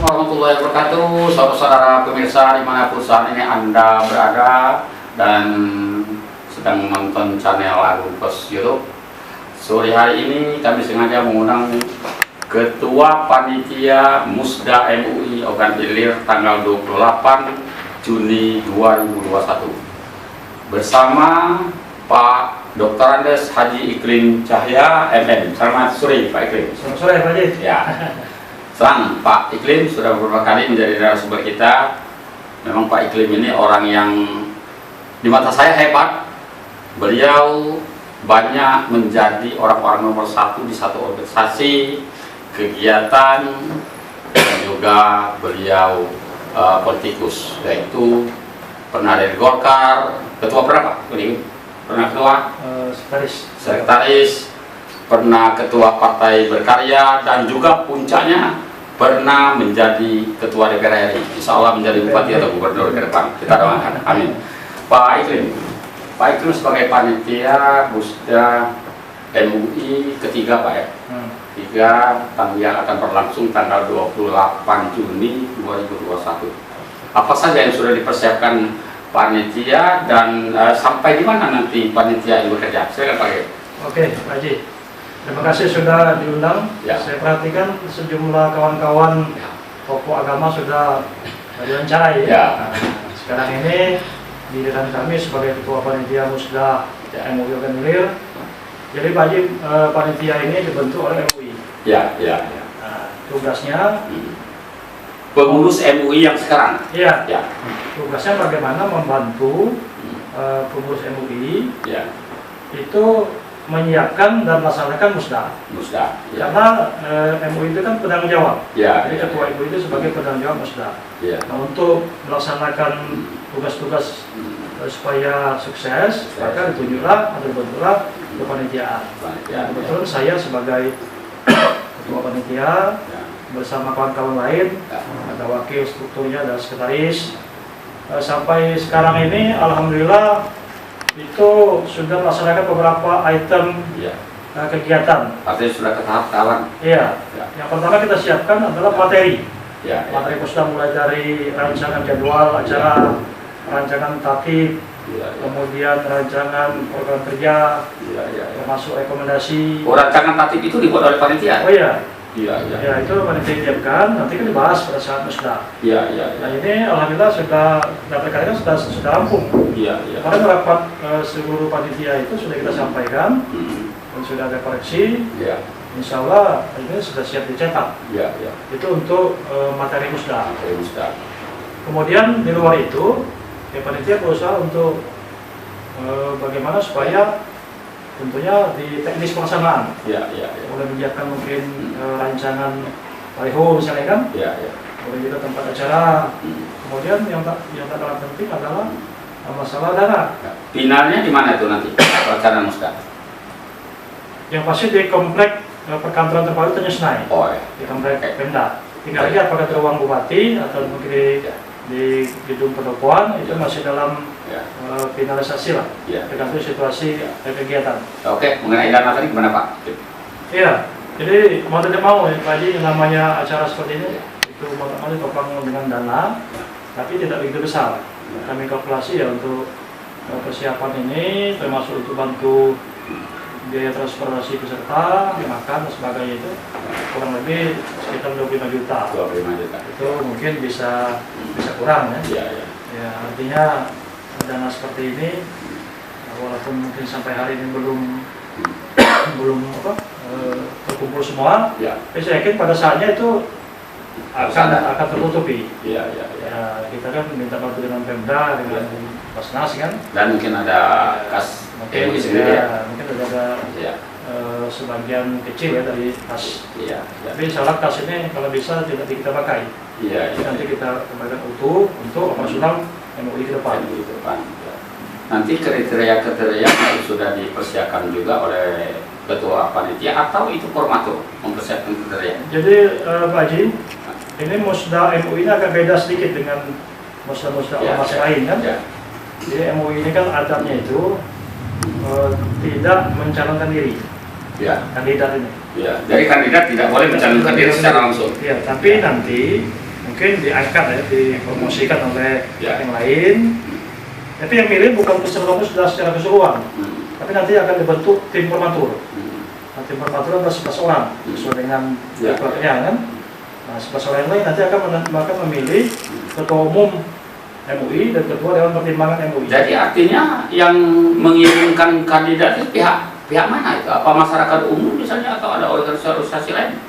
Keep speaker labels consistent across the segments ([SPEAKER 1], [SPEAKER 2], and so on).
[SPEAKER 1] warahmatullahi wabarakatuh, saudara-saudara pemirsa dimanapun saat ini Anda berada dan sedang menonton channel Agung Pos YouTube. Sore hari ini kami sengaja mengundang Ketua Panitia Musda MUI Ogan Ilir tanggal 28 Juni 2021 bersama Pak Dr. Andes Haji Iklim Cahya MM. Selamat sore Pak Iklim.
[SPEAKER 2] Selamat sore Pak Haji.
[SPEAKER 1] Ya. Selang Pak Iklim sudah beberapa kali menjadi narasumber kita. Memang Pak Iklim ini orang yang di mata saya hebat. Beliau banyak menjadi orang-orang nomor satu di satu organisasi, kegiatan, dan juga beliau politikus, yaitu pernah dari Golkar, ketua berapa? Pernah ketua? Sekretaris, pernah ketua Partai Berkarya, dan juga puncaknya pernah menjadi ketua DPR RI. Insya Allah menjadi bupati atau gubernur ke depan. Kita doakan. Amin. Pak Iklim sebagai panitia Musda MUI ketiga Pak ya. Tiga yang akan berlangsung tanggal 28 Juni 2021. Apa saja yang sudah dipersiapkan panitia dan sampai di mana nanti panitia ini bekerja? Silakan Pak.
[SPEAKER 2] Oke, Pak Haji. Terima kasih sudah diundang.
[SPEAKER 1] Ya.
[SPEAKER 2] Saya perhatikan sejumlah kawan-kawan tokoh agama sudah diwawancarai.
[SPEAKER 1] Ya.
[SPEAKER 2] Nah, sekarang ini giliran kami sebagai ketua panitia Musda MUI Ogan Ilir. Jadi Pak Haji, panitia ini dibentuk oleh MUI.
[SPEAKER 1] Ya.
[SPEAKER 2] Nah, tugasnya
[SPEAKER 1] pengurus MUI yang sekarang.
[SPEAKER 2] Iya.
[SPEAKER 1] Ya.
[SPEAKER 2] Tugasnya bagaimana membantu pengurus MUI itu menyiapkan dan melaksanakan Musda.
[SPEAKER 1] Ya.
[SPEAKER 2] Karena MUI itu kan penanggung jawab.
[SPEAKER 1] Ya.
[SPEAKER 2] Jadi ketua MUI itu sebagai penanggung jawab Musda.
[SPEAKER 1] Ya.
[SPEAKER 2] Nah, untuk melaksanakan tugas-tugas supaya sukses, maka ditunjuklah atau dibentuklah kepanitiaan. Kebetulan saya sebagai ketua panitia bersama kawan-kawan lain, ada wakil strukturnya, ada sekretaris. Sampai sekarang ini alhamdulillah itu sudah melaksanakan beberapa item kegiatan.
[SPEAKER 1] Artinya sudah ke tahap tahapan.
[SPEAKER 2] Iya. Yang pertama kita siapkan adalah materi. Materi Musda mulai dari rancangan jadwal acara, rancangan tatib, kemudian rancangan program kerja, termasuk rekomendasi.
[SPEAKER 1] Rancangan tatib itu dibuat oleh panitia.
[SPEAKER 2] Oh iya.
[SPEAKER 1] Iya.
[SPEAKER 2] Itu panitia siapkan, nanti kan dibahas pada saat Musda.
[SPEAKER 1] Iya.
[SPEAKER 2] Nah ini alhamdulillah sudah data sudah rampung.
[SPEAKER 1] Iya.
[SPEAKER 2] Kemarin rapat seluruh panitia itu sudah kita sampaikan dan sudah ada koreksi.
[SPEAKER 1] Iya.
[SPEAKER 2] Insya Allah ini sudah siap dicetak.
[SPEAKER 1] Iya.
[SPEAKER 2] Itu untuk materi Musda.
[SPEAKER 1] Musda.
[SPEAKER 2] Kemudian di luar itu, panitia berusaha untuk bagaimana supaya tentunya di teknis pelaksanaan.
[SPEAKER 1] Iya.
[SPEAKER 2] Mulai menyiapkan mungkin rancangan baliho misalnya kan.
[SPEAKER 1] Iya.
[SPEAKER 2] Kemudian juga tempat acara. Kemudian yang tak kalah penting adalah masalah dana.
[SPEAKER 1] Finalnya di mana itu nanti pelaksanaan Musda?
[SPEAKER 2] Yang pasti di komplek perkantoran terpadu Tenyesnai.
[SPEAKER 1] Oh ya.
[SPEAKER 2] Di komplek Pemda. Tinggal lagi apakah di ruang bupati atau mungkin di gedung pendopoan itu masih dalam finalisasi lah. Tergantung situasi kegiatan.
[SPEAKER 1] Oke, mengenai dana tadi gimana Pak?
[SPEAKER 2] Iya. Jadi mau tidak mau ya Pak Haji, namanya acara seperti ini itu mau ditopang dengan dana, tapi tidak begitu besar. Kami kalkulasi ya untuk persiapan ini, termasuk untuk bantu biaya transportasi peserta, makan dan sebagainya itu kurang lebih sekitar 25 juta.
[SPEAKER 1] 25 juta.
[SPEAKER 2] Itu mungkin bisa kurang ya. Ya artinya dana seperti ini, walaupun mungkin sampai hari ini belum terkumpul semua, tapi saya yakin pada saatnya itu akan tertutupi.
[SPEAKER 1] Ya,
[SPEAKER 2] kita kan minta bantu dengan Pemda, dengan Basnas kan. Dan
[SPEAKER 1] mungkin ada kas
[SPEAKER 2] mungkin
[SPEAKER 1] sendiri
[SPEAKER 2] mungkin ada sebagian kecil ya dari kas. Tapi insya Allah kas ini kalau bisa tidak kita pakai. Nanti kita kembalikan utuh untuk operasional MUI ke depan.
[SPEAKER 1] Nanti kriteria yang sudah dipersiapkan juga oleh ketua panitia atau itu formatur mempersiapkan kriteria.
[SPEAKER 2] Jadi Pak Haji, ini Musda MUI ini agak beda sedikit dengan Musda ormas lain kan. Jadi MUI ini kan adatnya itu tidak mencalonkan diri. Kandidat ini.
[SPEAKER 1] Jadi kandidat tidak boleh mencalonkan diri secara langsung.
[SPEAKER 2] Tapi nanti mungkin diangkat ya, dipromosikan oleh
[SPEAKER 1] Ya.
[SPEAKER 2] yang lain. Tapi yang milih bukan peserta umum sudah secara keseluruhan, tapi nanti akan dibentuk tim formatur. Nah, tim formatur ada 11 orang sesuai dengan
[SPEAKER 1] Ya.
[SPEAKER 2] keluarganya kan. Nah, 11 orang yang lain nanti akan memilih ketua umum MUI dan ketua dewan pertimbangan MUI.
[SPEAKER 1] Jadi artinya yang mengirimkan kandidat itu pihak mana itu? Apa masyarakat umum misalnya atau ada organisasi lain?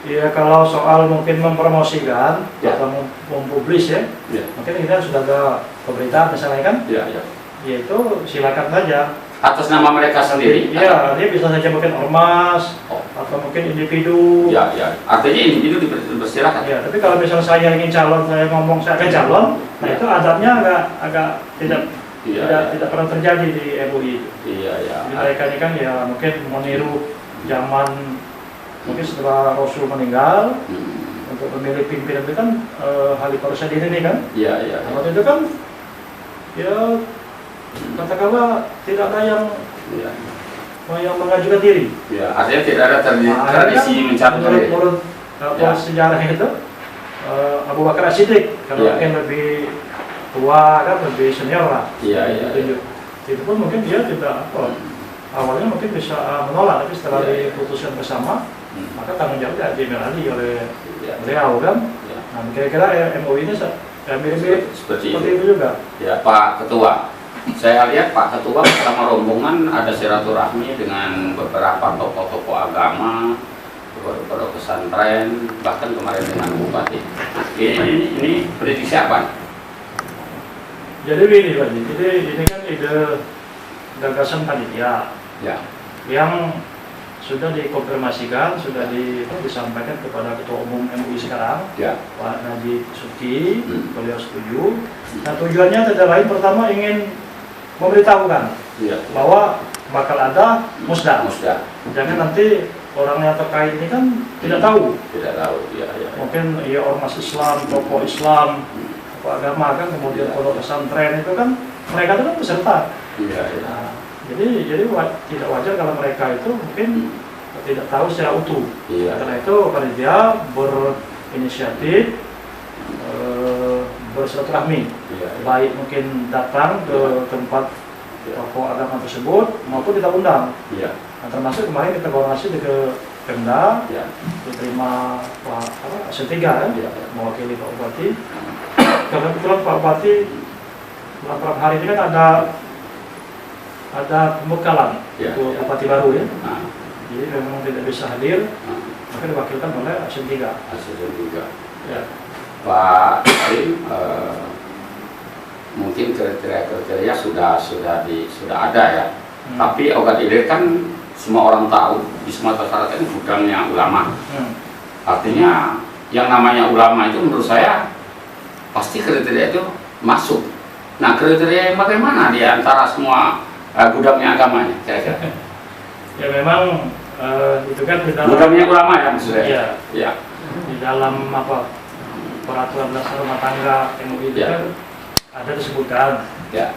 [SPEAKER 2] Ya kalau soal mungkin mempromosikan
[SPEAKER 1] Ya.
[SPEAKER 2] atau mempublis ya,
[SPEAKER 1] Ya.
[SPEAKER 2] mungkin kita sudah ada pemerintah misalnya kan,
[SPEAKER 1] Ya, ya.
[SPEAKER 2] yaitu silakan saja.
[SPEAKER 1] Atas nama mereka sendiri?
[SPEAKER 2] Iya, dia bisa saja mungkin ormas
[SPEAKER 1] Oh.
[SPEAKER 2] atau mungkin individu.
[SPEAKER 1] Ya, ya. Artinya individu dipersilakan.
[SPEAKER 2] Ya, tapi kalau misalnya saya ingin calon, saya ngomong saya akan calon, nah itu adabnya agak tidak
[SPEAKER 1] Iya,
[SPEAKER 2] tidak pernah terjadi di MUI itu.
[SPEAKER 1] iya, iya.
[SPEAKER 2] Jadi mereka ini kan ya mungkin meniru zaman mungkin setelah Rasul meninggal untuk memilih pimpinan itu kan Khalifah Rasyidin ini kan.
[SPEAKER 1] Iya, iya.
[SPEAKER 2] Nah, waktu itu kan ya katakanlah tidak ada yang
[SPEAKER 1] Iya.
[SPEAKER 2] mengajukan diri.
[SPEAKER 1] Ya, artinya tidak ada
[SPEAKER 2] Nah,
[SPEAKER 1] tradisi
[SPEAKER 2] akhirnya
[SPEAKER 1] mencalonkan
[SPEAKER 2] menurut,
[SPEAKER 1] diri.
[SPEAKER 2] menurut
[SPEAKER 1] Ya.
[SPEAKER 2] sejarah itu Abu Bakar As-Siddiq karena
[SPEAKER 1] Ya.
[SPEAKER 2] mungkin lebih tua kan, lebih senior lah.
[SPEAKER 1] Iya, iya.
[SPEAKER 2] Ditunjuk. Itu pun mungkin dia tidak awalnya mungkin bisa menolak, tapi setelah
[SPEAKER 1] Ya.
[SPEAKER 2] diputuskan bersama maka tanggung jawabnya diambil oleh
[SPEAKER 1] Ya.
[SPEAKER 2] beliau kan.
[SPEAKER 1] Ya.
[SPEAKER 2] Nah kira-kira MUI ini mirip-mirip
[SPEAKER 1] Seperti
[SPEAKER 2] seperti
[SPEAKER 1] itu.
[SPEAKER 2] itu juga.
[SPEAKER 1] Ya, Pak Ketua. Saya lihat Pak Ketua bersama rombongan ada silaturahmi dengan beberapa tokoh-tokoh agama, beberapa pesantren, bahkan kemarin dengan bupati. Ini prediksi apa?
[SPEAKER 2] Jadi begini Pak, jadi ini kan ide gagasan panitia
[SPEAKER 1] Ya,
[SPEAKER 2] yang sudah dikonfirmasikan, sudah disampaikan kepada Ketua Umum MUI sekarang,
[SPEAKER 1] ya,
[SPEAKER 2] Pak Najib Suki,
[SPEAKER 1] Hmm.
[SPEAKER 2] beliau setuju. Nah tujuannya tidak lain, pertama ingin memberitahukan
[SPEAKER 1] ya.
[SPEAKER 2] bahwa bakal ada musda.
[SPEAKER 1] Musda
[SPEAKER 2] Jangan nanti orang yang terkait ini kan tidak tahu.
[SPEAKER 1] tidak tahu. Ya, ya.
[SPEAKER 2] Mungkin ya ormas Islam, tokoh Islam, tokoh agama kan, kemudian kalau pesantren itu kan mereka itu kan peserta.
[SPEAKER 1] Iya, iya.
[SPEAKER 2] Nah, jadi tidak wajar kalau mereka itu mungkin tidak tahu secara utuh.
[SPEAKER 1] Iya.
[SPEAKER 2] Karena itu panitia berinisiatif bersilaturahmi,
[SPEAKER 1] Iya, iya.
[SPEAKER 2] baik mungkin datang ke tempat tokoh agama tersebut maupun kita undang.
[SPEAKER 1] Iya.
[SPEAKER 2] Nah, termasuk kemarin kita koordinasi ke Pemda,
[SPEAKER 1] Iya.
[SPEAKER 2] diterima Pak S3 kan,
[SPEAKER 1] Iya.
[SPEAKER 2] mewakili Pak Bupati. Karena kebetulan Pak Bupati beberapa hari ini kan ada pembekalan
[SPEAKER 1] Iya,
[SPEAKER 2] untuk
[SPEAKER 1] iya.
[SPEAKER 2] Bupati baru ya.
[SPEAKER 1] Nah,
[SPEAKER 2] Jadi memang tidak bisa hadir,
[SPEAKER 1] nah,
[SPEAKER 2] maka diwakilkan oleh S3.
[SPEAKER 1] hasilnya juga.
[SPEAKER 2] Ya.
[SPEAKER 1] Pak Karim, mungkin kriteria sudah ada ya. Tapi obat ilir kan semua orang tahu di Sumatera Selatan ini gudangnya ulama. Artinya yang namanya ulama itu menurut saya pasti kriteria itu masuk. Nah, kriteria yang bagaimana di antara semua gudangnya agamanya kira-kira?
[SPEAKER 2] Ya memang itu kan di dalam
[SPEAKER 1] Gudangnya ulama ya maksudnya?
[SPEAKER 2] Iya.
[SPEAKER 1] Ya.
[SPEAKER 2] di dalam peraturan dasar rumah tangga MUI itu
[SPEAKER 1] Ya.
[SPEAKER 2] kan ada disebutkan
[SPEAKER 1] Ya.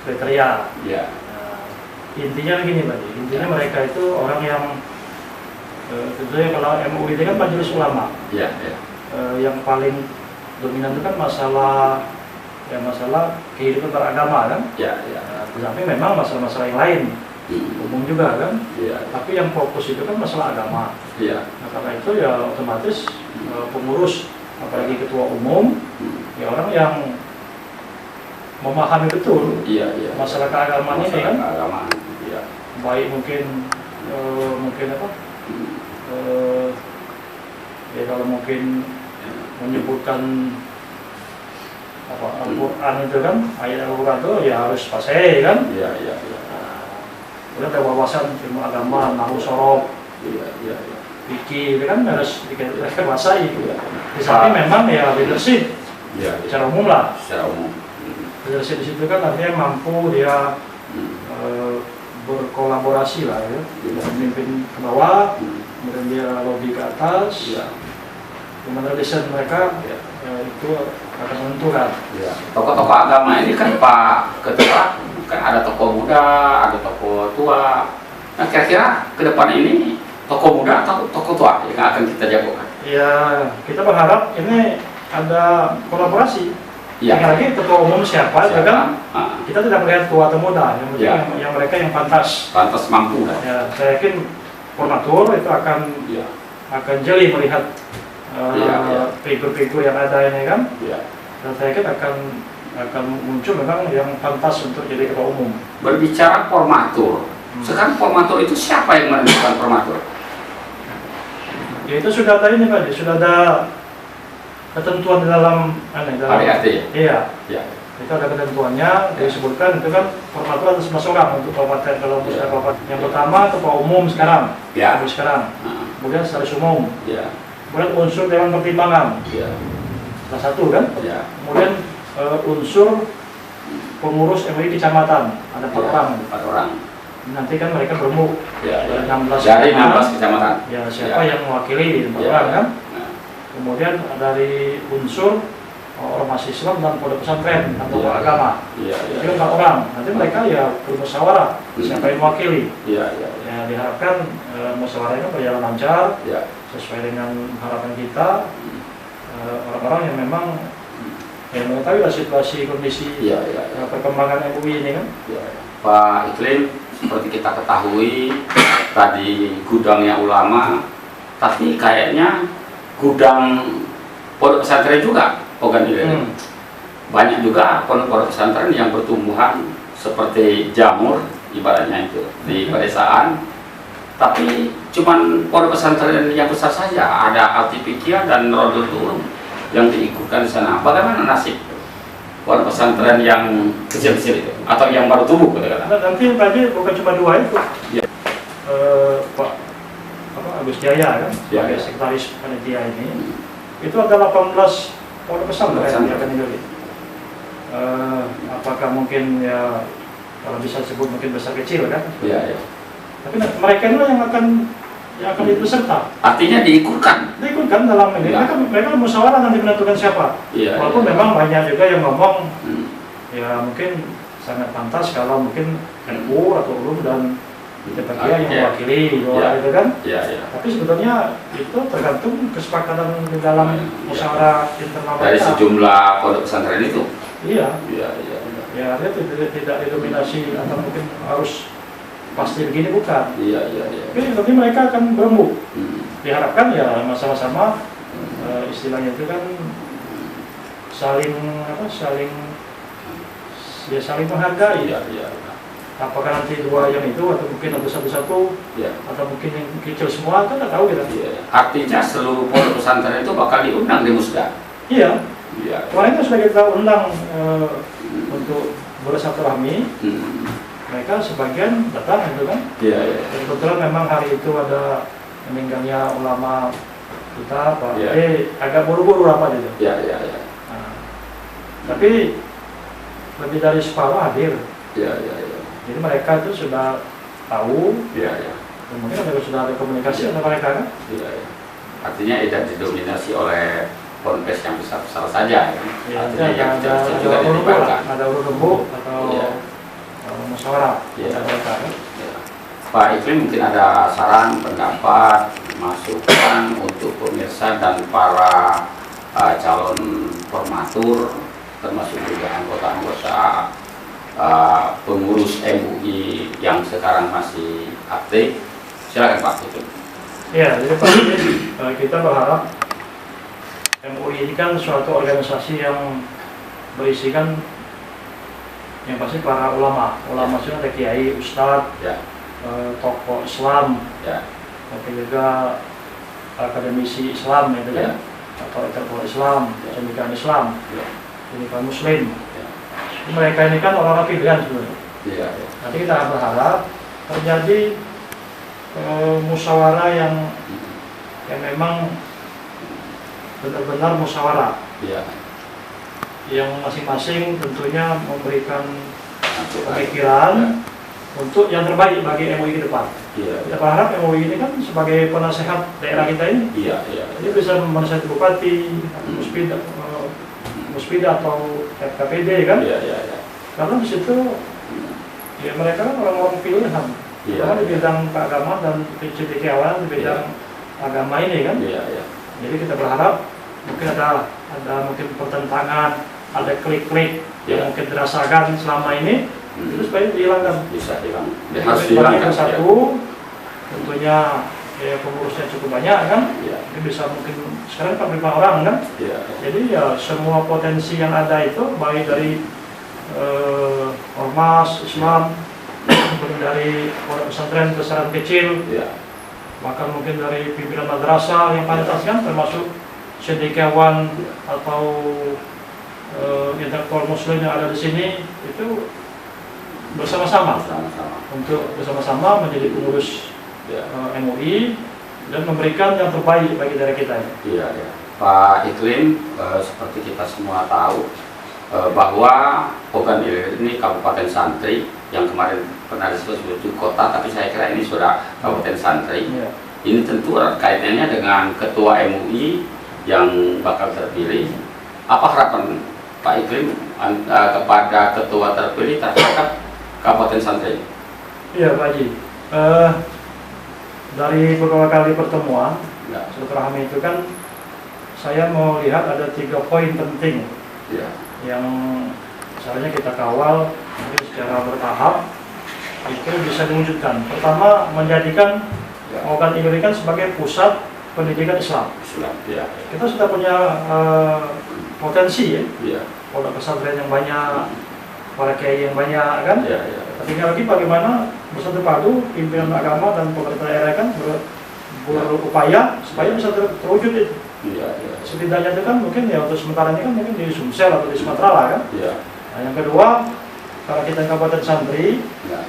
[SPEAKER 2] kriteria.
[SPEAKER 1] Ya.
[SPEAKER 2] Intinya begini Pak, intinya mereka itu orang yang tentunya kalau MUI itu kan majelis ulama,
[SPEAKER 1] Ya. Ya.
[SPEAKER 2] yang paling dominan itu kan masalah kehidupan beragama kan.
[SPEAKER 1] Ya. Ya.
[SPEAKER 2] Tetapi memang masalah-masalah yang lain umum juga kan.
[SPEAKER 1] Ya.
[SPEAKER 2] Tapi yang fokus itu kan masalah agama.
[SPEAKER 1] Ya.
[SPEAKER 2] Nah, karena itu ya otomatis pengurus, apalagi ketua umum, ya orang yang memahami betul
[SPEAKER 1] Iya. Iya.
[SPEAKER 2] masalah keagamaan ini kan,
[SPEAKER 1] Keagamaan. Iya.
[SPEAKER 2] baik mungkin apa? Ya kalau mungkin menyebutkan apa Al-Quran itu kan, ayat Al-Quran itu ya harus fasih kan.
[SPEAKER 1] Iya. Iya. Iya.
[SPEAKER 2] Kemudian ada wawasan ilmu agama, nahu sorof,
[SPEAKER 1] Iya. Iya. Iya.
[SPEAKER 2] fikih itu kan harus dikuasai. Di samping memang ya leadership
[SPEAKER 1] Iya.
[SPEAKER 2] secara umum lah.
[SPEAKER 1] Secara umum.
[SPEAKER 2] Leadership di situ kan artinya mampu dia berkolaborasi lah ya, memimpin ke bawah, kemudian dia lobby ke atas,
[SPEAKER 1] Iya.
[SPEAKER 2] gimana desain mereka
[SPEAKER 1] Iya.
[SPEAKER 2] itu akan menentukan.
[SPEAKER 1] Ya. Tokoh-tokoh agama ini kan Pak Ketua kan ada tokoh muda, ada tokoh tua. Nah kira-kira ke depan ini tokoh muda atau tokoh tua yang akan kita jagokan?
[SPEAKER 2] Ya, kita berharap ini ada kolaborasi.
[SPEAKER 1] Ya.
[SPEAKER 2] Sekali lagi ketua umum siapa, itu kan
[SPEAKER 1] Ah,
[SPEAKER 2] kita tidak melihat tua atau muda, yang penting
[SPEAKER 1] Ya.
[SPEAKER 2] yang mereka yang pantas.
[SPEAKER 1] pantas mampu lah.
[SPEAKER 2] Ya, saya yakin Formatur itu akan
[SPEAKER 1] Ya.
[SPEAKER 2] jeli melihat
[SPEAKER 1] Ya.
[SPEAKER 2] figur-figur yang ada ini kan,
[SPEAKER 1] Ya.
[SPEAKER 2] dan saya yakin akan muncul memang yang pantas untuk jadi ketua umum.
[SPEAKER 1] Berbicara formatur, sekarang formatur itu siapa yang menentukan formatur?
[SPEAKER 2] Ya itu sudah ada ini Pak, sudah ada ketentuan di dalam
[SPEAKER 1] ADART ya?
[SPEAKER 2] Iya,
[SPEAKER 1] Ya.
[SPEAKER 2] itu ada ketentuannya, disebutkan itu kan formatur ada 11 orang untuk kabupaten kalau
[SPEAKER 1] Ya.
[SPEAKER 2] kabupaten. Yang pertama ketua umum sekarang,
[SPEAKER 1] Ya.
[SPEAKER 2] sekarang,
[SPEAKER 1] Ah,
[SPEAKER 2] kemudian sekretaris umum,
[SPEAKER 1] Ya.
[SPEAKER 2] kemudian unsur dewan pertimbangan,
[SPEAKER 1] Ya.
[SPEAKER 2] salah satu kan,
[SPEAKER 1] Ya.
[SPEAKER 2] kemudian unsur pengurus MUI kecamatan, ada 4
[SPEAKER 1] Ya.
[SPEAKER 2] orang.
[SPEAKER 1] 4 orang.
[SPEAKER 2] Nanti kan mereka berembuk
[SPEAKER 1] Ya.
[SPEAKER 2] dari
[SPEAKER 1] Ya.
[SPEAKER 2] 16
[SPEAKER 1] Dari
[SPEAKER 2] kecamatan.
[SPEAKER 1] 16 kecamatan.
[SPEAKER 2] Ya siapa
[SPEAKER 1] Ya.
[SPEAKER 2] yang mewakili 4
[SPEAKER 1] Ya.
[SPEAKER 2] orang kan.
[SPEAKER 1] Nah,
[SPEAKER 2] Kemudian dari unsur ormas Islam dan pondok pesantren atau
[SPEAKER 1] Ya.
[SPEAKER 2] agama.
[SPEAKER 1] Ya. Ya.
[SPEAKER 2] Itu 4 orang. Nanti mereka ya bermusyawarah siapa yang mewakili.
[SPEAKER 1] Ya. Ya. Ya.
[SPEAKER 2] Ya diharapkan musyawarahnya berjalan lancar
[SPEAKER 1] Ya.
[SPEAKER 2] sesuai dengan harapan kita. Orang-orang yang memang yang mengetahui situasi kondisi
[SPEAKER 1] Ya. Ya. Ya.
[SPEAKER 2] perkembangan MUI ini kan.
[SPEAKER 1] Ya. Pak Iklim, seperti kita ketahui tadi gudangnya ulama, tapi kayaknya gudang pondok pesantren juga organik. Banyak juga pondok pesantren yang bertumbuhan seperti jamur ibaratnya itu di pedesaan, tapi cuman pondok pesantren yang besar saja, ada Altipikia dan Rodul Turun yang diikutkan di sana. Bagaimana nasib pondok pesantren yang kecil-kecil itu atau yang baru tumbuh katakanlah?
[SPEAKER 2] Nah, nanti tadi bukan cuma 2 itu.
[SPEAKER 1] Ya.
[SPEAKER 2] Pak Agus Jaya kan
[SPEAKER 1] Ya,
[SPEAKER 2] sebagai
[SPEAKER 1] ya.
[SPEAKER 2] sekretaris panitia ini, itu ada 18 pondok pesantren
[SPEAKER 1] Pesantren.
[SPEAKER 2] yang akan digali. Apakah mungkin ya kalau bisa disebut mungkin besar kecil kan?
[SPEAKER 1] Ya, ya.
[SPEAKER 2] Tapi mereka itulah yang akan ikut serta.
[SPEAKER 1] Artinya diikutkan.
[SPEAKER 2] Diikutkan dalam ini.
[SPEAKER 1] Ya.
[SPEAKER 2] Mereka musyawarah nanti menentukan siapa.
[SPEAKER 1] Iya.
[SPEAKER 2] Walaupun
[SPEAKER 1] iya.
[SPEAKER 2] memang banyak juga yang ngomong
[SPEAKER 1] Hmm.
[SPEAKER 2] ya mungkin sangat pantas kalau mungkin NU atau ULUM dan Muhammadiyah yang
[SPEAKER 1] Ya.
[SPEAKER 2] mewakili
[SPEAKER 1] Ya.
[SPEAKER 2] gitu kan.
[SPEAKER 1] Iya, iya.
[SPEAKER 2] Tapi sebetulnya itu tergantung kesepakatan di dalam
[SPEAKER 1] Ya.
[SPEAKER 2] musyawarah internal
[SPEAKER 1] Dari
[SPEAKER 2] mereka.
[SPEAKER 1] sejumlah pondok pesantren itu.
[SPEAKER 2] Iya,
[SPEAKER 1] Iya, iya. iya.
[SPEAKER 2] ya dia tidak didominasi atau mungkin harus pasti begini bukan.
[SPEAKER 1] Iya, iya, iya.
[SPEAKER 2] Tapi nanti mereka akan berembuk.
[SPEAKER 1] Hmm.
[SPEAKER 2] Diharapkan ya sama-sama istilahnya itu kan saling menghargai.
[SPEAKER 1] Iya, iya.
[SPEAKER 2] Apakah nanti 2 yang itu atau mungkin ada satu-satu
[SPEAKER 1] Iya.
[SPEAKER 2] atau mungkin yang kecil semua kan nggak tahu kita.
[SPEAKER 1] Iya. Artinya seluruh pondok pesantren itu bakal diundang di Musda.
[SPEAKER 2] Iya.
[SPEAKER 1] Iya.
[SPEAKER 2] Kemarin itu sudah kita undang untuk bersilaturahmi.
[SPEAKER 1] Hmm.
[SPEAKER 2] Mereka sebagian datang itu kan.
[SPEAKER 1] Iya, iya.
[SPEAKER 2] Dan kebetulan memang hari itu ada meninggalnya ulama kita, Pak.
[SPEAKER 1] Iya.
[SPEAKER 2] Agak buru-buru rapat itu.
[SPEAKER 1] Iya, iya, iya.
[SPEAKER 2] Nah, tapi lebih dari separuh hadir.
[SPEAKER 1] Iya, iya, iya.
[SPEAKER 2] Jadi mereka itu sudah tahu.
[SPEAKER 1] Iya, iya.
[SPEAKER 2] Dan mungkin sudah ada komunikasi antara mereka kan.
[SPEAKER 1] Iya, iya. Artinya tidak didominasi oleh ponpes yang besar-besar saja. Ya.
[SPEAKER 2] Ya,
[SPEAKER 1] Artinya yang kecil-kecil juga
[SPEAKER 2] urut rembuk
[SPEAKER 1] dilibatkan.
[SPEAKER 2] ada urut rembuk atau
[SPEAKER 1] Iya.
[SPEAKER 2] musyawarah
[SPEAKER 1] Iya.
[SPEAKER 2] antara mereka kan.
[SPEAKER 1] Ya. Pak Iklim mungkin ada saran, pendapat, masukan untuk pemirsa dan para calon formatur, termasuk juga anggota-anggota pengurus MUI yang sekarang masih aktif. Silakan Pak Iklim.
[SPEAKER 2] Ya, jadi pasti kita berharap MUI ini kan suatu organisasi yang berisikan yang pasti para ulama maksudnya ada kiai, ustadz,
[SPEAKER 1] Ya,
[SPEAKER 2] tokoh Islam,
[SPEAKER 1] ya,
[SPEAKER 2] tapi juga akademisi Islam gitu
[SPEAKER 1] ya,
[SPEAKER 2] kan, atau intelektual Islam, cendekiawan Islam,
[SPEAKER 1] ya,
[SPEAKER 2] cendekiawan Muslim.
[SPEAKER 1] ya,
[SPEAKER 2] Mereka ini kan orang-orang pilihan sebenarnya.
[SPEAKER 1] ya,
[SPEAKER 2] Nanti kita akan berharap terjadi musyawarah yang memang benar-benar musyawarah,
[SPEAKER 1] ya.
[SPEAKER 2] yang masing-masing tentunya memberikan
[SPEAKER 1] Masukan.
[SPEAKER 2] pemikiran
[SPEAKER 1] Ya.
[SPEAKER 2] untuk yang terbaik bagi MUI ke depan.
[SPEAKER 1] Iya,
[SPEAKER 2] Kita berharap MUI ini kan sebagai penasehat daerah kita ini,
[SPEAKER 1] iya, iya,
[SPEAKER 2] jadi bisa menasihati bupati, muspida atau KPD kan,
[SPEAKER 1] iya, iya, iya.
[SPEAKER 2] karena di situ ya mereka kan orang-orang pilihan,
[SPEAKER 1] Iya.
[SPEAKER 2] karena di bidang keagamaan dan cendekiawan di bidang agama ini kan.
[SPEAKER 1] Iya, iya.
[SPEAKER 2] Jadi kita berharap mungkin ada mungkin pertentangan, ada klik-klik yang mungkin dirasakan selama ini, itu supaya dihilangkan.
[SPEAKER 1] Bisa hilang. Harus dihilangkan.
[SPEAKER 2] Satu, tentunya ya pengurusnya cukup banyak kan,
[SPEAKER 1] Ya.
[SPEAKER 2] bisa mungkin sekarang 45 orang kan.
[SPEAKER 1] Ya.
[SPEAKER 2] Jadi ya semua potensi yang ada itu baik dari ormas Islam, kemudian dari pondok pesantren besaran kecil,
[SPEAKER 1] Ya.
[SPEAKER 2] bahkan mungkin dari pimpinan madrasah yang pantas kan, termasuk cendekiawan atau intelektual muslim yang ada di sini, itu bersama-sama
[SPEAKER 1] Sama-sama.
[SPEAKER 2] untuk bersama-sama menjadi pengurus MUI dan memberikan yang terbaik bagi daerah kita.
[SPEAKER 1] Iya, ya. Pak Iklim, seperti kita semua tahu bahwa Ogan Ilir ini kabupaten santri yang kemarin pernah disebut sebagai kota, tapi saya kira ini sudah kabupaten santri.
[SPEAKER 2] Ya.
[SPEAKER 1] Ini tentu kaitannya dengan ketua MUI yang bakal terpilih. Apa harapan Pak Iklim kepada ketua terpilih terhadap kabupaten santri?
[SPEAKER 2] Iya, Pak Haji. Dari beberapa kali pertemuan
[SPEAKER 1] Ya.
[SPEAKER 2] silaturahmi itu kan, saya mau lihat ada 3 poin penting
[SPEAKER 1] Ya.
[SPEAKER 2] yang seharusnya kita kawal mungkin secara bertahap itu bisa diwujudkan. Pertama, menjadikan Ogan Ilir kan sebagai pusat pendidikan Islam.
[SPEAKER 1] Ya.
[SPEAKER 2] Kita sudah punya potensi ya,
[SPEAKER 1] Ya.
[SPEAKER 2] pondok pesantren yang banyak, para kiai yang banyak kan.
[SPEAKER 1] Ya. Ya.
[SPEAKER 2] Tinggal lagi bagaimana bersatu padu pimpinan agama dan pemerintah daerah kan berupaya supaya bisa terwujud itu.
[SPEAKER 1] Ya. Ya.
[SPEAKER 2] Setidaknya itu kan mungkin ya untuk sementara ini kan mungkin di Sumsel atau di Sumatera lah kan.
[SPEAKER 1] Ya.
[SPEAKER 2] Nah, yang kedua, kalau kita kabupaten santri
[SPEAKER 1] Ya.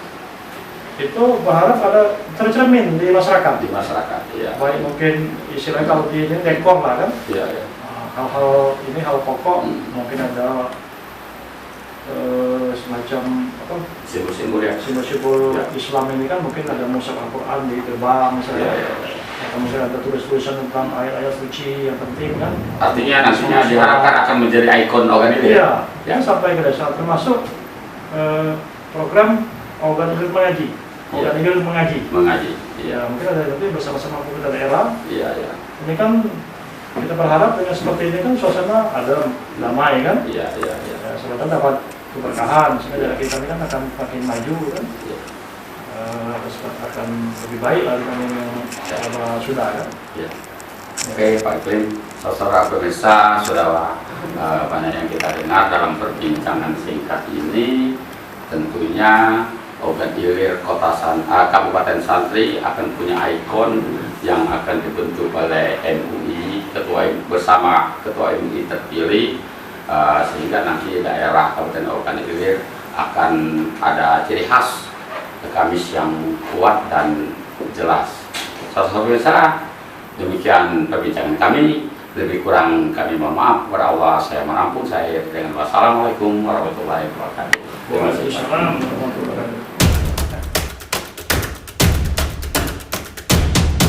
[SPEAKER 2] itu berharap ada tercermin di masyarakat.
[SPEAKER 1] Di masyarakat. Ya.
[SPEAKER 2] Baik mungkin istilahnya kalau di ini dekor lah kan.
[SPEAKER 1] Ya. Ya.
[SPEAKER 2] Nah, hal-hal ini hal pokok mungkin ada semacam apa?
[SPEAKER 1] Simbol-simbol ya.
[SPEAKER 2] Simbol-simbol
[SPEAKER 1] Ya.
[SPEAKER 2] Islam ini kan mungkin ada mushaf Al-Quran di gerbang misalnya.
[SPEAKER 1] Ya. Ya.
[SPEAKER 2] Atau mungkin ada tulis-tulisan tentang ayat-ayat suci yang penting kan.
[SPEAKER 1] Artinya nantinya diharapkan akan menjadi ikon Ogan Ilir.
[SPEAKER 2] Iya, yang sampai ke desa termasuk program Ogan Ilir mengaji. Ogan Ilir mengaji.
[SPEAKER 1] Mengaji.
[SPEAKER 2] Ya, mungkin ada nanti bersama-sama pemerintah daerah.
[SPEAKER 1] Iya, iya.
[SPEAKER 2] Ini kan kita berharap dengan seperti ini kan suasana ada damai kan.
[SPEAKER 1] Iya, iya, iya.
[SPEAKER 2] Ya, selatan dapat keberkahan sehingga daerah kita ini kan akan makin maju kan.
[SPEAKER 1] Iya.
[SPEAKER 2] Akan lebih baik lah dibanding yang sudah kan.
[SPEAKER 1] Iya. Oke, Pak Iklim, saudara pemirsa, saudara banyak yang kita dengar dalam perbincangan singkat ini, tentunya Ogan Ilir Kabupaten Santri akan punya ikon yang akan dibentuk oleh MUI, bersama ketua MUI terpilih, sehingga nanti daerah Kabupaten Ogan Ilir akan ada ciri khas Kamis yang kuat dan jelas. Saudara pemirsa, demikian perbincangan kami. Lebih kurang kami mohon maaf kepada Allah. Saya menampung saya dengan wassalamualaikum warahmatullahi wabarakatuh.
[SPEAKER 2] Waalaikumsalam warahmatullahi wabarakatuh.